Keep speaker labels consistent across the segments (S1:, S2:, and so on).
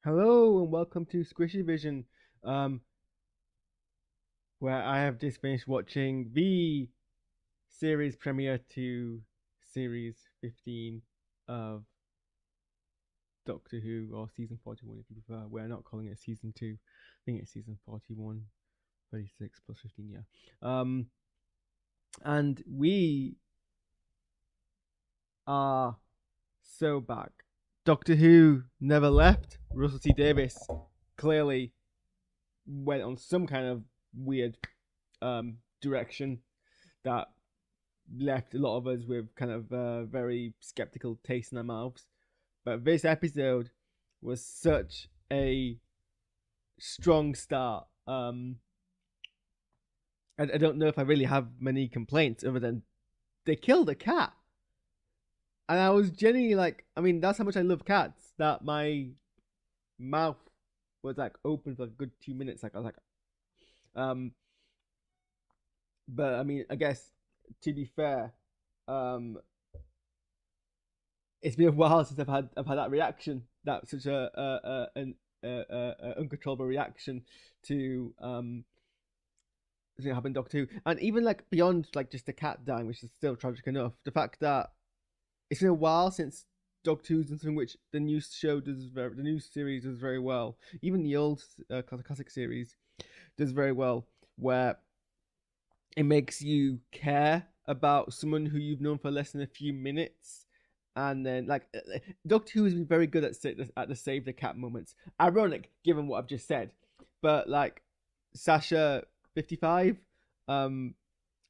S1: Hello and welcome to Squishy Vision, um, where I have just finished watching the series premiere to series 15 of Doctor Who, or season 41 if you prefer. We're not calling it season 2. I think it's season 41, 36 plus 15, yeah. And we are so back. Doctor Who never left. Russell T Davies clearly went on some kind of weird direction that left a lot of us with kind of very skeptical taste in our mouths. But this episode was such a strong start. I don't know if I really have many complaints other than they killed a cat. And I was genuinely like, I mean, that's how much I love cats, that my mouth was like open for a good 2 minutes. Like, I was like, um, but I mean, I guess to be fair, um, it's been a while since I've had that reaction, that such an uncontrollable reaction to something that happened in Doctor Who, and even like beyond like just the cat dying, which is still tragic enough. The fact that it's been a while since Doctor Who's done something which the new show does the new series does very well. Even the old classic series does very well, where it makes you care about someone who you've known for less than a few minutes. And then, like, Doctor Who has been very good at the save the cat moments. Ironic, given what I've just said, but like Sasha 55, um,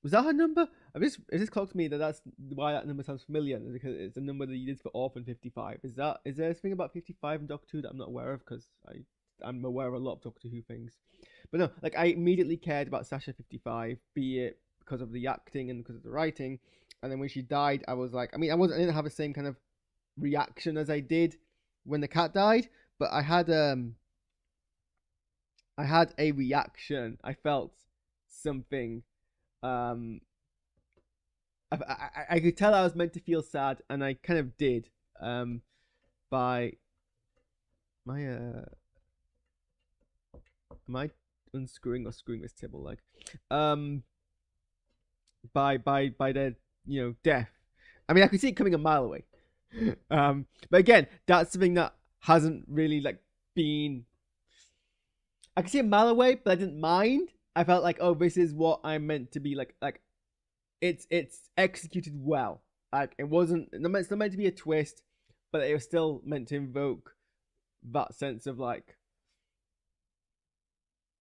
S1: was that her number? It just clocked me that that's why that number sounds familiar, because it's the number that you did for Orphan 55. Is there a thing about 55 in Doctor Who that I'm not aware of? Because I'm aware of a lot of Doctor Who things. But no, like I immediately cared about Sasha 55, be it because of the acting and because of the writing. And then when she died, I was like, I mean, I didn't have the same kind of reaction as I did when the cat died, but I had a reaction. I felt something. Um, I could tell I was meant to feel sad, and I kind of did. By my am I unscrewing or screwing this table? Like, um, by their death. I mean, I could see it coming a mile away. But again, that's something that hasn't really like been. I could see a mile away, but I didn't mind. I felt like, oh, this is what I'm meant to be like. Like, it's executed well. Like, it's not meant to be a twist, but it was still meant to invoke that sense of like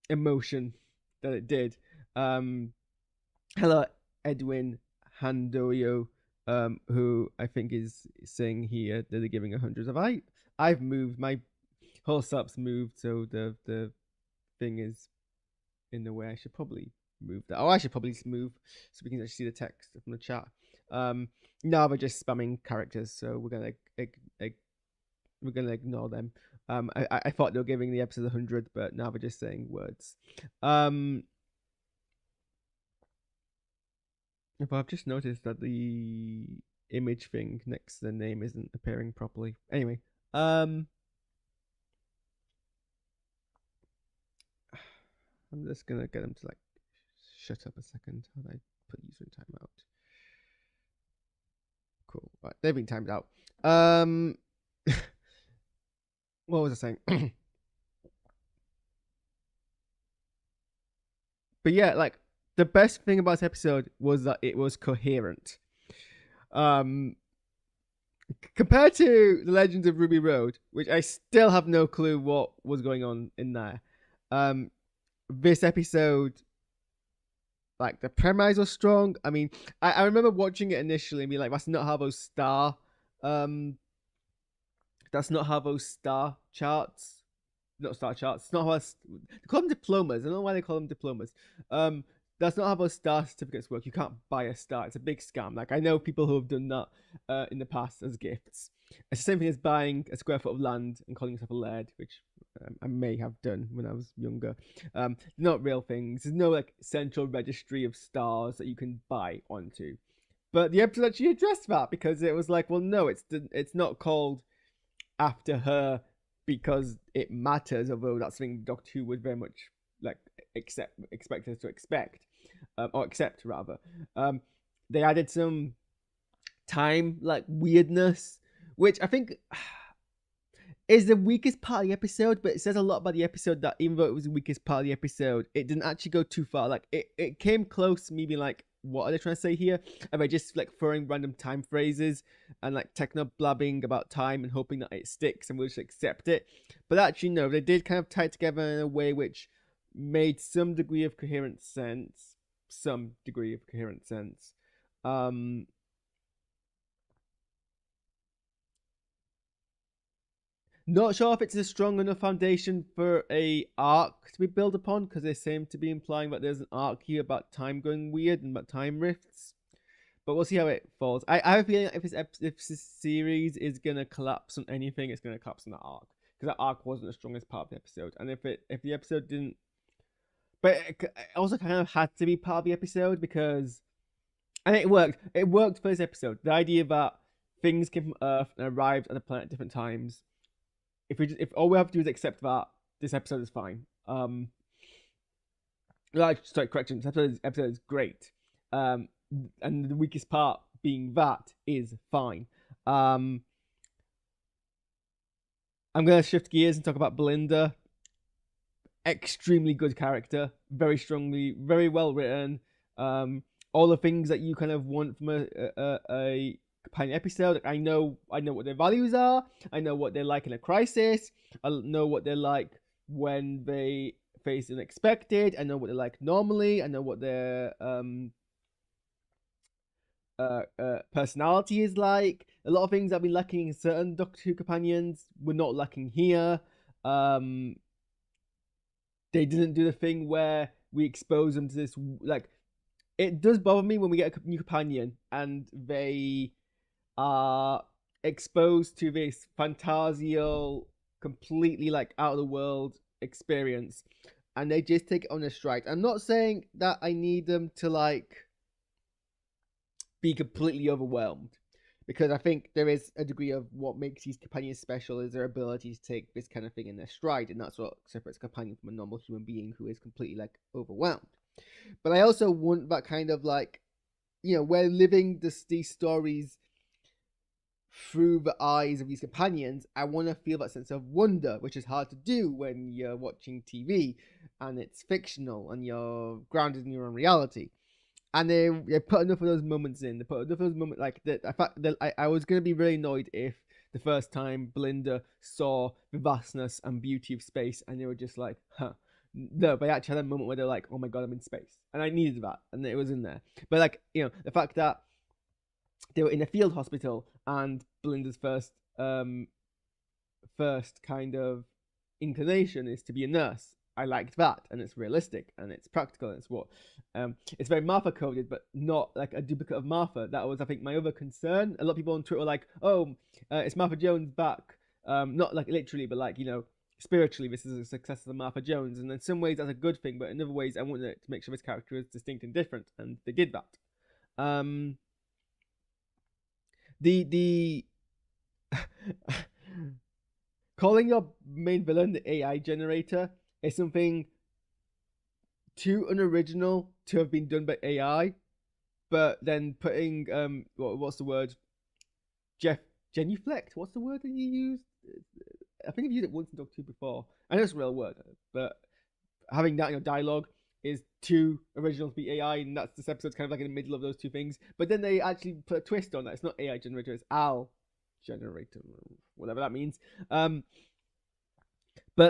S1: emotion that it did. Um, Hello, Edwin Handoyo, who I think is saying here that they're giving 100. I've moved, my whole setup's moved, so the thing is in the way. I should probably move that. Oh, I should probably move so we can actually see the text from the chat. No, we're just spamming characters, so we're gonna ignore them. I thought they were giving the episode 100, but now we're just saying words. But I've just noticed that the image thing next to the name isn't appearing properly. Anyway, I'm just gonna get them to like shut up a second. How do I put user in timeout? Cool. Right, they've been timed out. What was I saying? But yeah, like the best thing about this episode was that it was coherent. Um, Compared to the Legends of Ruby Road, which I still have no clue what was going on in there. This episode, like the premise was strong. I mean, I remember watching it initially and being like, that's not how those um star charts, not star charts. It's not how they call them diplomas. I don't know why they call them diplomas. That's not how those star certificates work. You can't buy a star. It's a big scam. Like I know people who have done that in the past as gifts. It's the same thing as buying a square foot of land and calling yourself a laird, which I may have done when I was younger. Not real things. There's no like central registry of stars that you can buy onto. But the episode actually addressed that because it was like, well, no, it's not called after her because it matters, although that's something Doctor Who would very much like expect us to expect, or accept rather. Um, they added some time like weirdness, which I think is the weakest part of the episode, but it says a lot about the episode that even though it was the weakest part of the episode, it didn't actually go too far. Like it came close to me being like, what are they trying to say here? Am I just like throwing random time phrases and like techno blabbing about time and hoping that it sticks and we'll just accept it? But actually, no, they did kind of tie it together in a way which made some degree of coherent sense. Some degree of coherent sense. Um, Not sure if it's a strong enough foundation for a arc to be built upon, because they seem to be implying that there's an arc here about time going weird and about time rifts. But we'll see how it falls. I have a feeling if this series is gonna collapse on anything, it's gonna collapse on that arc, because that arc wasn't the strongest part of the episode. And if the episode didn't, but it also kind of had to be part of the episode because, and it worked. It worked for this episode. The idea that things came from Earth and arrived at the planet at different times, if all we have to do is accept that, this episode is fine. Sorry, correction. This episode is great. And the weakest part being that is fine. I'm gonna shift gears and talk about Belinda. Extremely good character, very well written. All the things that you kind of want from a companion episode. Like, I know what their values are. I know what they're like in a crisis. I know what they're like when they face the unexpected. I know what they're like normally. I know what their personality is like. A lot of things I've been lacking in certain Doctor Who companions were not lacking here. They didn't do the thing where we expose them to this, like, it does bother me when we get a new companion and they are exposed to this fantasial, completely like out of the world experience, and they just take it on a stride. I'm not saying that I need them to like be completely overwhelmed, because I think there is a degree of what makes these companions special is their ability to take this kind of thing in their stride, and that's what separates a companion from a normal human being who is completely like overwhelmed. But I also want that kind of like, we're living these stories through the eyes of these companions. I want to feel that sense of wonder, which is hard to do when you're watching TV and it's fictional and you're grounded in your own reality. And they put enough of those moments in. They put enough of those moments like that. In fact, I was gonna be really annoyed if the first time Belinda saw the vastness and beauty of space, and they were just like, "Huh." No, but I actually had a moment where they're like, "Oh my god, I'm in space," and I needed that, and it was in there. But like, the fact that they were in a field hospital, and Belinda's first kind of inclination is to be a nurse. I liked that, and it's realistic, and it's practical, and it's very Martha coded, but not like a duplicate of Martha. That was, I think, my other concern. A lot of people on Twitter were like, "Oh, it's Martha Jones back," not like literally, but like spiritually, this is a success of Martha Jones, and in some ways that's a good thing, but in other ways, I wanted to make sure this character is distinct and different, and they did that. The calling your main villain the AI generator is something too unoriginal to have been done by AI, but then putting what's the word? Genuflect. What's the word that you used? I think I've used it once in Doctor Who before. I know it's a real word, but having that in your dialogue is too original to be AI, and that's this episode's kind of like in the middle of those two things. But then they actually put a twist on that. It's not AI generator, it's AL generator, whatever that means. But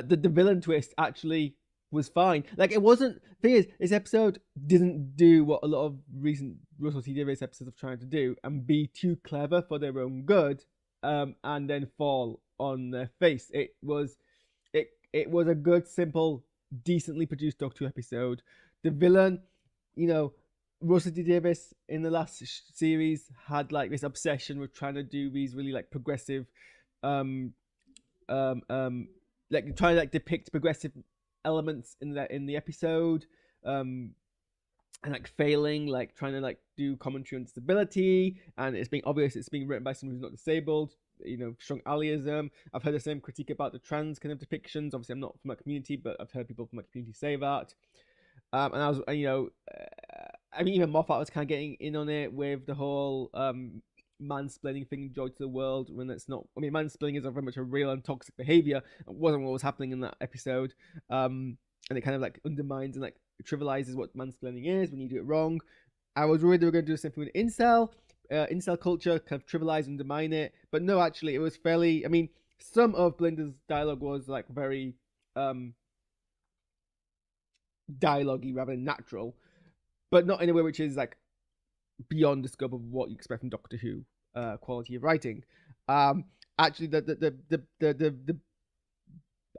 S1: the villain twist actually was fine. Like, it wasn't. Thing is, this episode didn't do what a lot of recent Russell T Davies episodes are trying to do and be too clever for their own good, and then fall on their face. It was a good, simple, decently produced Doctor Who episode. The villain, Russell T Davies in the last series had like this obsession with trying to do these really like progressive, like trying to like depict progressive elements in the episode, and like failing, like trying to like do commentary on disability, and it's being obvious it's being written by someone who's not disabled. strong allyism. I've heard the same critique about the trans kind of depictions. Obviously, I'm not from that community, but I've heard people from that community say that. And I was, I mean, even Moffat was kind of getting in on it with the whole mansplaining thing, joy to the world, when it's not. I mean, mansplaining is very much a real and toxic behavior. It wasn't what was happening in that episode. And it kind of like undermines and like trivializes what mansplaining is when you do it wrong. I was worried they were going to do something with incel culture, kind of trivialize and undermine it. But no, actually, it was fairly. I mean, some of Blinda's dialogue was like very dialogue-y rather than natural, but not in a way which is like beyond the scope of what you expect from Doctor Who quality of writing. Actually, the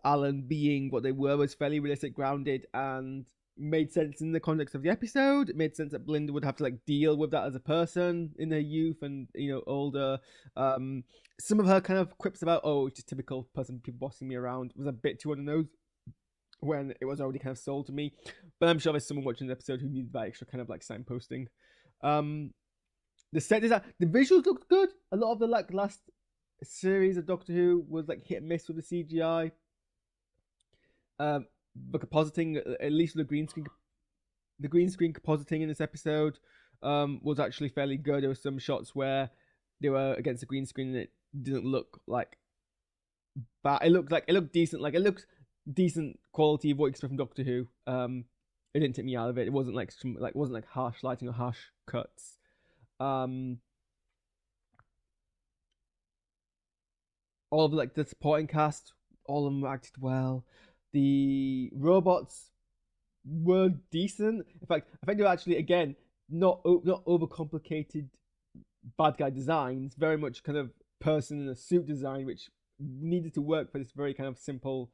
S1: Alan being what they were was fairly realistic, grounded, and made sense in the context of the episode. It made sense that Blinda would have to like deal with that as a person in her youth and older. Some of her kind of quips about it's just typical person, people bossing me around, was a bit too on the nose when it was already kind of sold to me. But I'm sure there's someone watching the episode who needs that extra kind of like signposting. The set design, the visuals looked good. A lot of the like last series of Doctor Who was like hit and miss with the CGI. But compositing, at least with the green screen compositing in this episode was actually fairly good. There were some shots where they were against the green screen and it didn't look like bad. It looked decent. Like it looked decent quality of what you expect from Doctor Who. It didn't take me out of it. It wasn't like harsh lighting or harsh cuts. All of like the supporting cast, all of them acted well. The robots were decent. In fact, I think they were actually again not overcomplicated bad guy designs. Very much kind of person in a suit design, which needed to work for this very kind of simple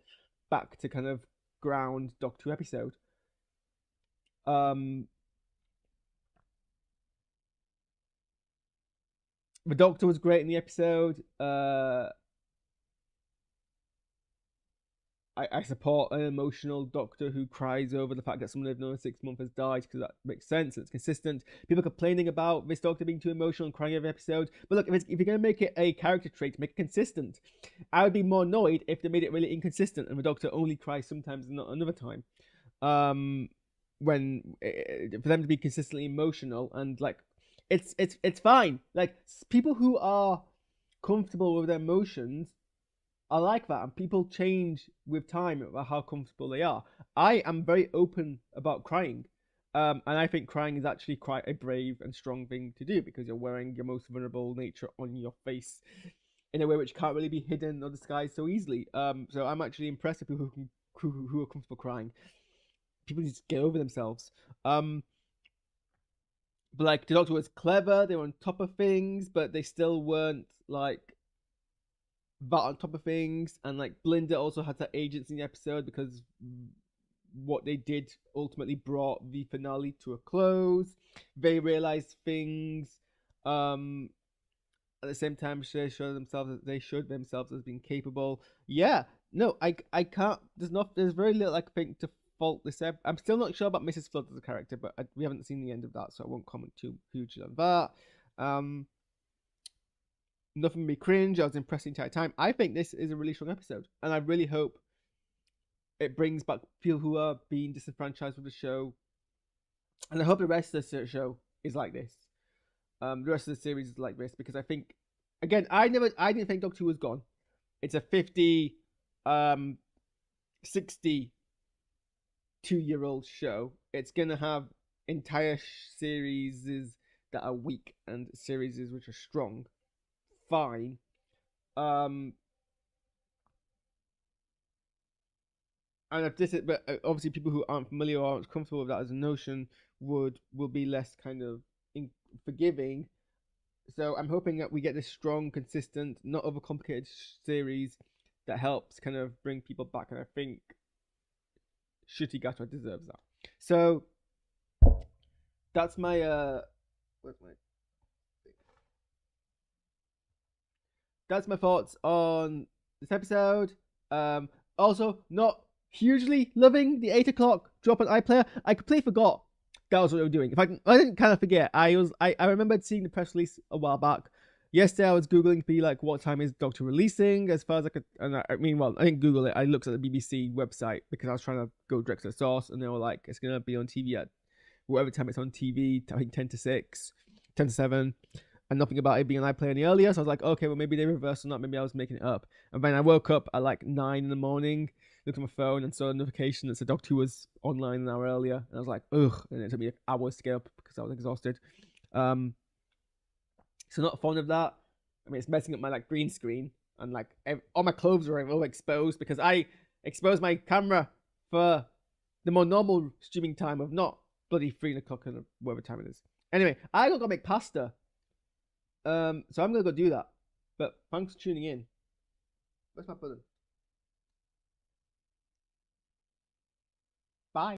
S1: back to kind of ground Doctor Who episode. The Doctor was great in the episode. I support an emotional Doctor who cries over the fact that someone they've known in 6 months has died, because that makes sense and it's consistent. People complaining about this Doctor being too emotional and crying every episode. But look, if you're going to make it a character trait, make it consistent. I would be more annoyed if they made it really inconsistent and the Doctor only cries sometimes and not another time. When for them to be consistently emotional and like it's fine. Like people who are comfortable with their emotions are like that, and people change with time about how comfortable they are. I am very open about crying, and I think crying is actually quite a brave and strong thing to do, because you're wearing your most vulnerable nature on your face in a way which can't really be hidden or disguised so easily. So I'm actually impressed with people who are comfortable crying. People just get over themselves. But like the Doctor was clever, they were on top of things, but they still weren't like that on top of things. And like Blinda also had that agency in the episode, because what they did ultimately brought the finale to a close. They realized things. At the same time, they showed themselves as being capable. Yeah, no, I can't. There's very little I think to fault this. I'm still not sure about Mrs. Flood as a character, but we haven't seen the end of that, so I won't comment too hugely on that. Nothing made me cringe. I was impressed the entire time. I think this is a really strong episode, and I really hope it brings back people who are being disenfranchised with the show, and I hope the rest of the show is like this. The rest of the series is like this, because I think, again, I didn't think Doctor Who was gone. It's a 62-year-old show. It's gonna have entire series that are weak and series which are strong. Fine. And if this is, but obviously people who aren't familiar or aren't comfortable with that as a notion will be less kind of forgiving. So I'm hoping that we get this strong, consistent, not overcomplicated series that helps kind of bring people back, and I think Ncuti Gatwa deserves that. So that's my that's my thoughts on this episode. Also, not hugely loving the 8 o'clock drop on iPlayer. I completely forgot that was what they were doing. In fact, I didn't kind of forget. I remembered seeing the press release a while back. yesterday I was googling to be like, what time is Doctor releasing? As far as I could, and I mean, well, I didn't Google it. I looked at the BBC website because I was trying to go direct to the source, and they were like, it's gonna be on TV at whatever time it's on TV. I think 10 to 6, 10 to 7, and nothing about it being on iPlayer any earlier. So I was like, okay, well maybe they reversed or not. Maybe I was making it up. And then I woke up at like 9 in the morning, looked at my phone and saw a notification that said Doctor Who was online an hour earlier, and I was like, ugh. And it took me hours to get up because I was exhausted. So not fond of that. I mean, it's messing up my like green screen, and like all my clothes are all exposed because I exposed my camera for the more normal streaming time of not bloody 3 o'clock or whatever time it is. Anyway, I gotta go make pasta. So I'm gonna go do that. But thanks for tuning in. Where's my button? Bye.